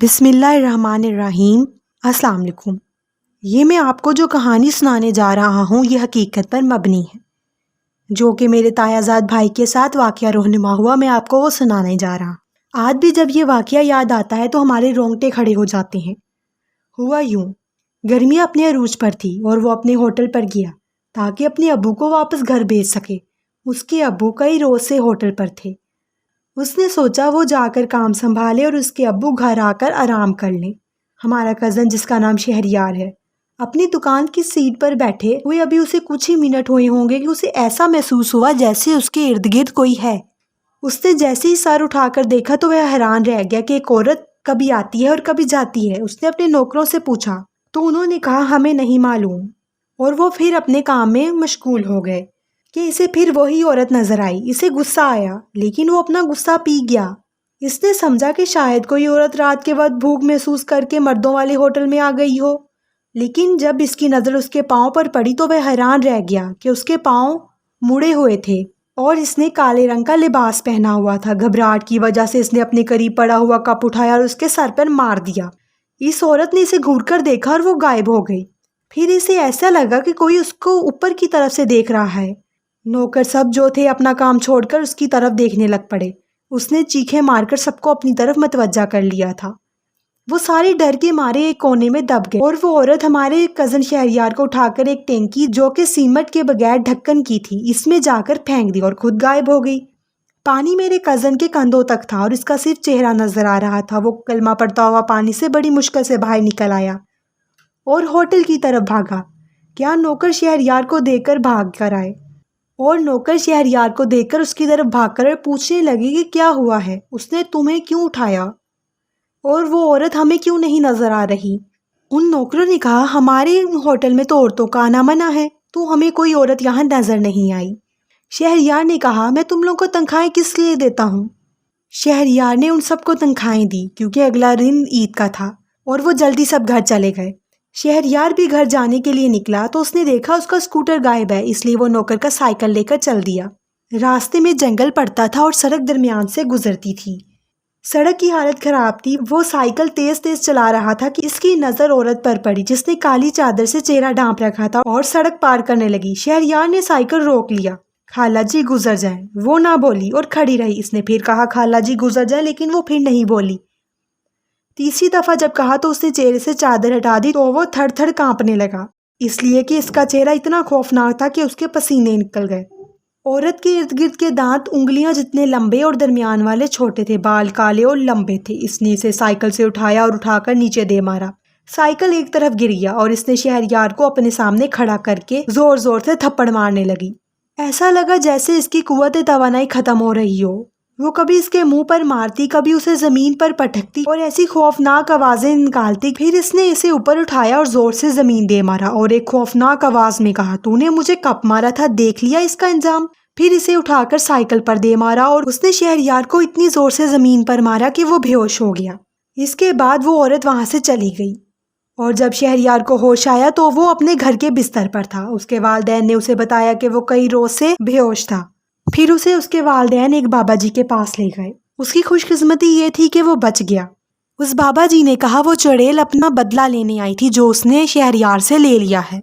بسم اللہ الرحمن الرحیم۔ السلام علیکم۔ یہ میں آپ کو جو کہانی سنانے جا رہا ہوں یہ حقیقت پر مبنی ہے، جو کہ میرے تایا زاد بھائی کے ساتھ واقعہ رونما ہوا۔ میں آپ کو وہ سنانے جا رہا ہوں۔ آج بھی جب یہ واقعہ یاد آتا ہے تو ہمارے رونگٹے کھڑے ہو جاتے ہیں۔ ہوا یوں، گرمیاں اپنے عروج پر تھی اور وہ اپنے ہوٹل پر گیا تاکہ اپنے ابو کو واپس گھر بھیج سکے۔ اس کے ابو کئی روز سے ہوٹل پر تھے۔ اس نے سوچا وہ جا کر کام سنبھالے اور اس کے ابو گھر آ کر آرام کر لیں۔ ہمارا کزن، جس کا نام شہریار ہے، اپنی دکان کی سیٹ پر بیٹھے ہوئے ابھی اسے کچھ ہی منٹ ہوئے ہوں گے کہ اسے ایسا محسوس ہوا جیسے اس کے ارد گرد کوئی ہے۔ اس نے جیسے ہی سر اٹھا کر دیکھا تو وہ حیران رہ گیا کہ ایک عورت کبھی آتی ہے اور کبھی جاتی ہے۔ اس نے اپنے نوکروں سے پوچھا تو انہوں نے کہا ہمیں نہیں معلوم، اور وہ پھر اپنے کام میں مشغول ہو گئے کہ اسے پھر وہی عورت نظر آئی۔ اسے غصہ آیا لیکن وہ اپنا غصہ پی گیا۔ اس نے سمجھا کہ شاید کوئی عورت رات کے وقت بھوک محسوس کر کے مردوں والے ہوٹل میں آ گئی ہو، لیکن جب اس کی نظر اس کے پاؤں پر پڑی تو وہ حیران رہ گیا کہ اس کے پاؤں مڑے ہوئے تھے اور اس نے کالے رنگ کا لباس پہنا ہوا تھا۔ گھبراہٹ کی وجہ سے اس نے اپنے قریب پڑا ہوا کپ اٹھایا اور اس کے سر پر مار دیا۔ اس عورت نے اسے گھور کر دیکھا اور وہ غائب ہو گئی۔ پھر اسے ایسا لگا کہ کوئی اس کو اوپر کی طرف سے دیکھ رہا ہے۔ نوکر سب جو تھے اپنا کام چھوڑ کر اس کی طرف دیکھنے لگ پڑے۔ اس نے چیخیں مار کر سب کو اپنی طرف متوجہ کر لیا تھا۔ وہ سارے ڈر کے مارے ایک کونے میں دب گئے اور وہ عورت ہمارے کزن شہریار کو اٹھا کر ایک ٹینکی جو کہ سیمنٹ کے بغیر ڈھکن کی تھی اس میں جا کر پھینک دی اور خود غائب ہو گئی۔ پانی میرے کزن کے کندھوں تک تھا اور اس کا صرف چہرہ نظر آ رہا تھا۔ وہ کلمہ پڑھتا ہوا پانی سے بڑی مشکل سے باہر نکل آیا اور ہوٹل کی طرف بھاگا۔ کیا نوکر شہریار کو دیکھ کر بھاگ کر آئے اور نوکر شہریار کو دیکھ کر اس کی طرف بھاگ کر پوچھنے لگے کہ کیا ہوا ہے، اس نے تمہیں کیوں اٹھایا اور وہ عورت ہمیں کیوں نہیں نظر آ رہی؟ ان نوکروں نے کہا ہمارے ہوٹل میں تو عورتوں کا آنا منع ہے، تو ہمیں کوئی عورت یہاں نظر نہیں آئی۔ شہریار نے کہا میں تم لوگوں کو تنخواہیں کس لیے دیتا ہوں؟ شہریار نے ان سب کو تنخواہیں دی کیونکہ اگلا دن عید کا تھا اور وہ جلدی سب گھر چلے گئے۔ شہریار بھی گھر جانے کے لیے نکلا تو اس نے دیکھا اس کا اسکوٹر غائب ہے، اس لیے وہ نوکر کا سائیکل لے کر چل دیا۔ راستے میں جنگل پڑتا تھا اور سڑک درمیان سے گزرتی تھی۔ سڑک کی حالت خراب تھی۔ وہ سائیکل تیز تیز چلا رہا تھا کہ اس کی نظر عورت پر پڑی جس نے کالی چادر سے چہرہ ڈھانپ رکھا تھا اور سڑک پار کرنے لگی۔ شہریار نے سائیکل روک لیا۔ خالہ جی گزر جائیں۔ وہ نہ بولی اور کھڑی رہی۔ اس نے پھر کہا خالہ جی گزر جائیں، لیکن وہ پھر نہیں بولی۔ تیسری دفعہ جب کہا تو اس نے چہرے سے چادر ہٹا دی تو وہ تھڑ تھڑ کانپنے لگا، اس لیے کہ اس کا چہرہ اتنا خوفناک تھا کہ اس کے پسینے نکل گئے۔ عورت کے ارد گرد کے دانت انگلیاں جتنے لمبے اور درمیان والے چھوٹے تھے، بال کالے اور لمبے تھے۔ اس نے اسے سائیکل سے اٹھایا اور اٹھا کر نیچے دے مارا۔ سائیکل ایک طرف گر گیا اور اس نے شہریار کو اپنے سامنے کھڑا کر کے زور زور سے تھپڑ مارنے لگی۔ ایسا لگا جیسے اس کی قوت توانائی ختم ہو رہی ہو۔ وہ کبھی اس کے منہ پر مارتی، کبھی اسے زمین پر پٹکتی اور ایسی خوفناک آوازیں نکالتی۔ پھر اس نے اسے اوپر اٹھایا اور زور سے زمین دے مارا اور ایک خوفناک آواز میں کہا تو نے مجھے کب مارا تھا، دیکھ لیا اس کا انجام؟ پھر اسے اٹھا کر سائیکل پر دے مارا اور اس نے شہریار کو اتنی زور سے زمین پر مارا کہ وہ بے ہوش ہو گیا۔ اس کے بعد وہ عورت وہاں سے چلی گئی اور جب شہریار کو ہوش آیا تو وہ اپنے گھر کے بستر پر تھا۔ اس کے والدین نے اسے بتایا کہ وہ کئی روز سے بے ہوش تھا۔ پھر اسے اس کے والدین ایک بابا جی کے پاس لے گئے۔ اس کی خوش قسمتی یہ تھی کہ وہ بچ گیا۔ اس بابا جی نے کہا وہ چڑیل اپنا بدلہ لینے آئی تھی جو اس نے شہریار سے لے لیا ہے۔